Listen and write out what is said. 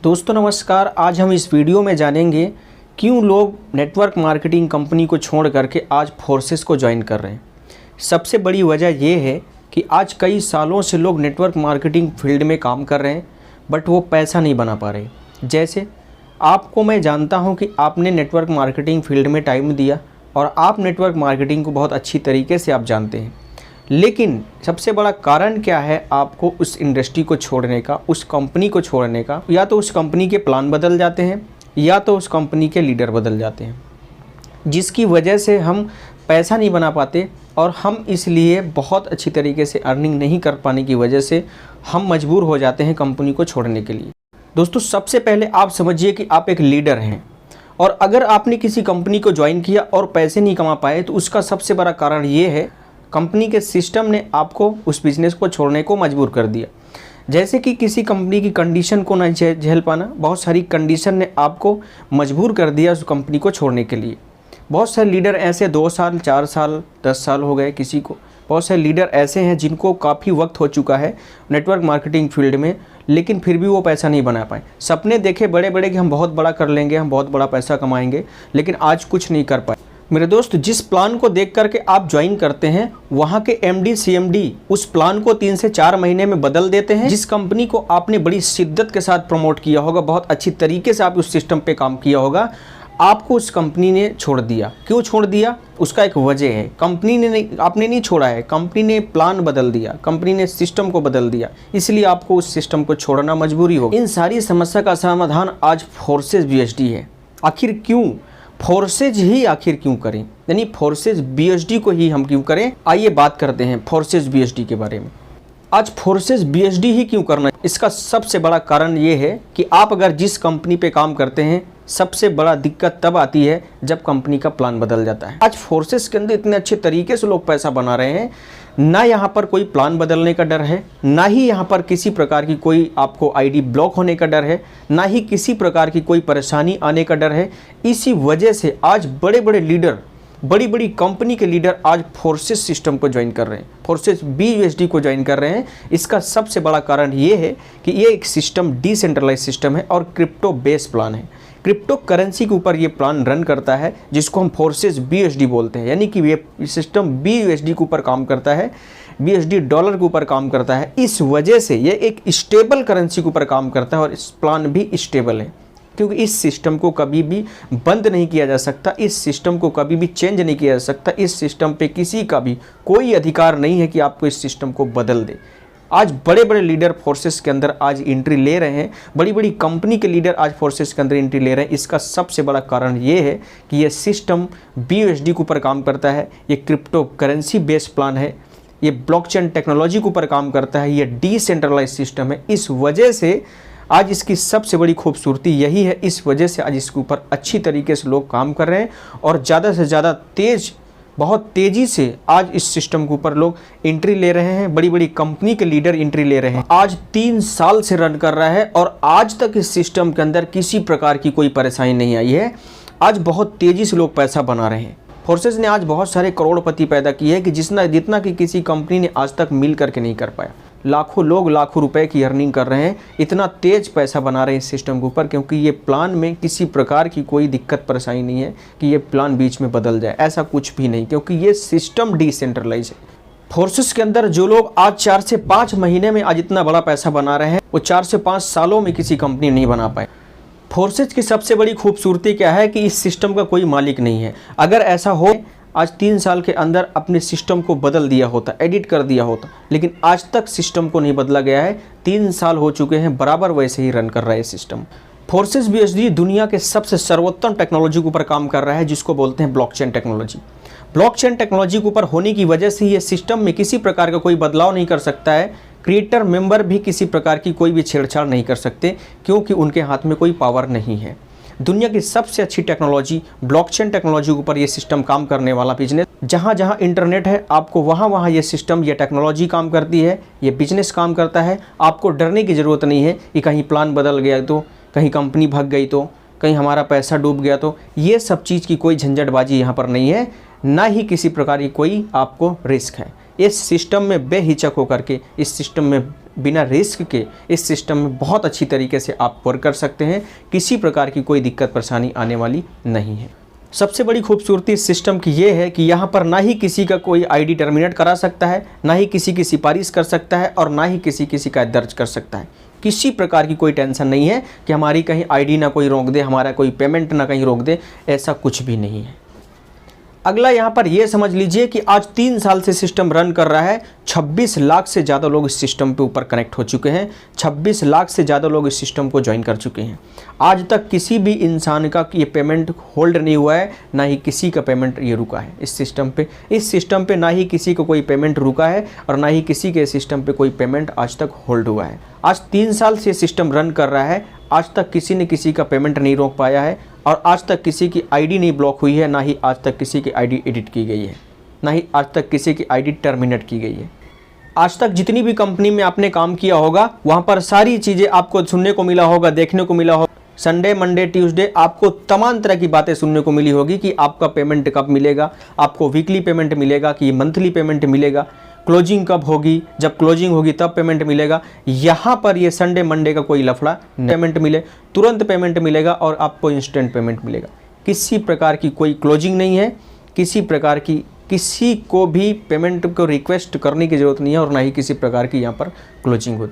दोस्तों नमस्कार। आज हम इस वीडियो में जानेंगे क्यों लोग नेटवर्क मार्केटिंग कंपनी को छोड़ करके आज फोर्सेस को ज्वाइन कर रहे हैं। सबसे बड़ी वजह यह है कि आज कई सालों से लोग नेटवर्क मार्केटिंग फील्ड में काम कर रहे हैं बट वो पैसा नहीं बना पा रहे। जैसे आपको मैं जानता हूं कि आपने नेटवर्क मार्केटिंग फील्ड में टाइम दिया और आप नेटवर्क मार्केटिंग को बहुत अच्छी तरीके से आप जानते हैं, लेकिन सबसे बड़ा कारण क्या है आपको उस इंडस्ट्री को छोड़ने का, उस कंपनी को छोड़ने का? या तो उस कंपनी के प्लान बदल जाते हैं या तो उस कंपनी के लीडर बदल जाते हैं, जिसकी वजह से हम पैसा नहीं बना पाते और हम इसलिए बहुत अच्छी तरीके से अर्निंग नहीं कर पाने की वजह से हम मजबूर हो जाते हैं कंपनी को छोड़ने के लिए। दोस्तों सबसे पहले आप समझिए कि आप एक लीडर हैं और अगर आपने किसी कंपनी को ज्वाइन किया और पैसे नहीं कमा पाए तो उसका सबसे बड़ा कारण ये है कंपनी के सिस्टम ने आपको उस बिज़नेस को छोड़ने को मजबूर कर दिया। जैसे कि किसी कंपनी की कंडीशन को न झेल पाना, बहुत सारी कंडीशन ने आपको मजबूर कर दिया उस कंपनी को छोड़ने के लिए। बहुत सारे लीडर ऐसे 2 साल 4 साल 10 साल हो गए किसी को। बहुत सारे लीडर ऐसे हैं जिनको काफ़ी वक्त हो चुका है नेटवर्क मार्केटिंग फील्ड में, लेकिन फिर भी वो पैसा नहीं बना पाए। सपने देखे बड़े बड़े कि हम बहुत बड़ा कर लेंगे, हम बहुत बड़ा पैसा कमाएंगे, लेकिन आज कुछ नहीं कर पाए। मेरे दोस्त, जिस प्लान को देख करके आप ज्वाइन करते हैं वहाँ के एमडी सीएमडी उस प्लान को 3 से 4 महीने में बदल देते हैं। जिस कंपनी को आपने बड़ी शिद्दत के साथ प्रमोट किया होगा, बहुत अच्छी तरीके से आप उस सिस्टम पे काम किया होगा, आपको उस कंपनी ने छोड़ दिया। क्यों छोड़ दिया? उसका एक वजह है। कंपनी ने नहीं, आपने नहीं छोड़ा है, कंपनी ने प्लान बदल दिया, कंपनी ने सिस्टम को बदल दिया, इसलिए आपको उस सिस्टम को छोड़ना मजबूरी हो। इन सारी समस्या का समाधान आज फोर्सेस बीएसडी है। आखिर क्यों फोर्सेज ही आखिर क्यों करें, यानी फोर्सेज बीएसडी को ही हम क्यों करें? आइए बात करते हैं फोर्सेज बीएसडी के बारे में। आज फोर्सेज बीएसडी ही क्यों करना? इसका सबसे बड़ा कारण ये है कि आप अगर जिस कंपनी पे काम करते हैं, सबसे बड़ा दिक्कत तब आती है जब कंपनी का प्लान बदल जाता है। आज फोर्सेस के अंदर इतने अच्छे तरीके से लोग पैसा बना रहे हैं, ना यहाँ पर कोई प्लान बदलने का डर है, ना ही यहाँ पर किसी प्रकार की कोई आपको आईडी ब्लॉक होने का डर है, ना ही किसी प्रकार की कोई परेशानी आने का डर है। इसी वजह से आज बड़े बड़े लीडर, बड़ी बड़ी कंपनी के लीडर आज फोर्सेस सिस्टम को ज्वाइन कर रहे हैं, फोर्सेस बीएसडी को ज्वाइन कर रहे हैं। इसका सबसे बड़ा कारण ये है कि ये एक सिस्टम डिसेंट्रलाइज सिस्टम है और क्रिप्टो बेस प्लान है। क्रिप्टो करेंसी के ऊपर ये प्लान रन करता है, जिसको हम फोर्सेस बीएसडी बोलते हैं, यानी कि ये सिस्टम बीएसडी के ऊपर काम करता है, बीएसडी डॉलर के ऊपर काम करता है। इस वजह से ये एक स्टेबल करेंसी के ऊपर काम करता है और इस प्लान भी स्टेबल है, क्योंकि इस सिस्टम को कभी भी बंद नहीं किया जा सकता, इस सिस्टम को कभी भी चेंज नहीं किया जा सकता। इस सिस्टम पे किसी का भी कोई अधिकार नहीं है कि आपको इस सिस्टम को बदल दे। आज बड़े बड़े लीडर फोर्सेस के अंदर आज एंट्री ले रहे हैं, बड़ी बड़ी कंपनी के लीडर आज फोर्सेस के अंदर एंट्री ले रहे हैं। इसका सबसे बड़ा कारण ये है कि ये सिस्टम बीएसडी के ऊपर काम करता है, ये क्रिप्टो करेंसी बेस्ड प्लान है, ये ब्लॉकचेन टेक्नोलॉजी के ऊपर काम करता है, ये डिसेंट्रलाइज सिस्टम है। इस वजह से आज इसकी सबसे बड़ी खूबसूरती यही है। इस वजह से आज इसके ऊपर अच्छी तरीके से लोग काम कर रहे हैं और ज़्यादा से ज़्यादा बहुत तेज़ी से आज इस सिस्टम के ऊपर लोग एंट्री ले रहे हैं। बड़ी बड़ी कंपनी के लीडर एंट्री ले रहे हैं। आज 3 साल से रन कर रहा है और आज तक इस सिस्टम के अंदर किसी प्रकार की कोई परेशानी नहीं आई है। आज बहुत तेज़ी से लोग पैसा बना रहे हैं। फोर्सेस ने आज बहुत सारे करोड़पति पैदा किए हैं कि जितना कि किसी कंपनी ने आज तक मिल करके नहीं कर पाया। लाखों लोग लाखों रुपए की अर्निंग कर रहे हैं, इतना तेज पैसा बना रहे हैं इस सिस्टम के ऊपर, क्योंकि ये प्लान में किसी प्रकार की कोई दिक्कत परेशानी नहीं है कि ये प्लान बीच में बदल जाए, ऐसा कुछ भी नहीं, क्योंकि ये सिस्टम डिसेंट्रलाइज है। फोर्सेस के अंदर जो लोग आज 4 से 5 महीने में आज इतना बड़ा पैसा बना रहे हैं, वो 4 से 5 सालों में किसी कंपनी नहीं बना पाए। फोर्सेस की सबसे बड़ी खूबसूरती क्या है कि इस सिस्टम का कोई मालिक नहीं है। अगर ऐसा हो, आज 3 साल के अंदर अपने सिस्टम को बदल दिया होता, एडिट कर दिया होता, लेकिन आज तक सिस्टम को नहीं बदला गया है। 3 साल हो चुके हैं, बराबर वैसे ही रन कर रहा है सिस्टम। फोर्सेस बीएसडी दुनिया के सबसे सर्वोत्तम टेक्नोलॉजी के ऊपर काम कर रहा है, जिसको बोलते हैं ब्लॉकचेन टेक्नोलॉजी। ब्लॉकचेन टेक्नोलॉजी के ऊपर होने की वजह से ये सिस्टम में किसी प्रकार का कोई बदलाव नहीं कर सकता है। क्रिएटर मेंबर भी किसी प्रकार की कोई भी छेड़छाड़ नहीं कर सकते, क्योंकि उनके हाथ में कोई पावर नहीं है। दुनिया की सबसे अच्छी टेक्नोलॉजी ब्लॉकचेन टेक्नोलॉजी के ऊपर ये सिस्टम काम करने वाला बिजनेस। जहाँ जहाँ इंटरनेट है, आपको वहाँ वहाँ ये सिस्टम, ये टेक्नोलॉजी काम करती है, ये बिजनेस काम करता है। आपको डरने की ज़रूरत नहीं है कि कहीं प्लान बदल गया तो, कहीं कंपनी भाग गई तो, कहीं हमारा पैसा डूब गया तो। ये सब चीज़ की कोई झंझटबाजी यहाँ पर नहीं है, ना ही किसी प्रकार की कोई आपको रिस्क है। इस सिस्टम में बेहिचक होकर के, इस सिस्टम में बिना रिस्क के इस सिस्टम में बहुत अच्छी तरीके से आप वर्क कर सकते हैं। किसी प्रकार की कोई दिक्कत परेशानी आने वाली नहीं है। सबसे बड़ी खूबसूरती इस सिस्टम की ये है कि यहाँ पर ना ही किसी का कोई आईडी टर्मिनेट करा सकता है, ना ही किसी की सिफारिश कर सकता है और ना ही किसी की शिकायत दर्ज कर सकता है। किसी प्रकार की कोई टेंशन नहीं है कि हमारी कहीं आईडी ना कोई रोक दे, हमारा कोई पेमेंट ना कहीं रोक दे, ऐसा कुछ भी नहीं है। अगला यहाँ पर ये समझ लीजिए कि आज 3 साल से सिस्टम रन कर रहा है। 26 लाख से ज़्यादा लोग इस सिस्टम पे ऊपर कनेक्ट हो चुके हैं। 26 लाख से ज़्यादा लोग इस सिस्टम को ज्वाइन कर चुके हैं। आज तक किसी भी इंसान का ये पेमेंट होल्ड नहीं हुआ है, ना ही किसी का पेमेंट ये रुका है इस सिस्टम पे। इस सिस्टम पे ना ही किसी को कोई पेमेंट रुका है और ना ही किसी के सिस्टम पे कोई पेमेंट आज तक होल्ड हुआ है। आज 3 साल से सिस्टम रन कर रहा है। आज तक किसी ने किसी का पेमेंट नहीं रोक पाया है और आज तक किसी की आईडी नहीं ब्लॉक हुई है, ना ही आज तक किसी की आईडी एडिट की गई है, ना ही आज तक किसी की आईडी टर्मिनेट की गई है। आज तक जितनी भी कंपनी में आपने काम किया होगा वहाँ पर सारी चीज़ें आपको सुनने को मिला होगा, देखने को मिला होगा। संडे, मंडे, ट्यूसडे आपको तमाम तरह की बातें सुनने को मिली होगी कि आपका पेमेंट कब मिलेगा, आपको वीकली पेमेंट मिलेगा कि मंथली पेमेंट मिलेगा, क्लोजिंग कब होगी, जब क्लोजिंग होगी तब पेमेंट मिलेगा। यहाँ पर ये संडे मंडे का कोई लफड़ा, पेमेंट मिले तुरंत पेमेंट मिलेगा और आपको इंस्टेंट पेमेंट मिलेगा। किसी प्रकार की कोई क्लोजिंग नहीं है, किसी प्रकार की किसी को भी पेमेंट को रिक्वेस्ट करने की ज़रूरत नहीं है और ना ही किसी प्रकार की यहाँ पर क्लोजिंग होती है।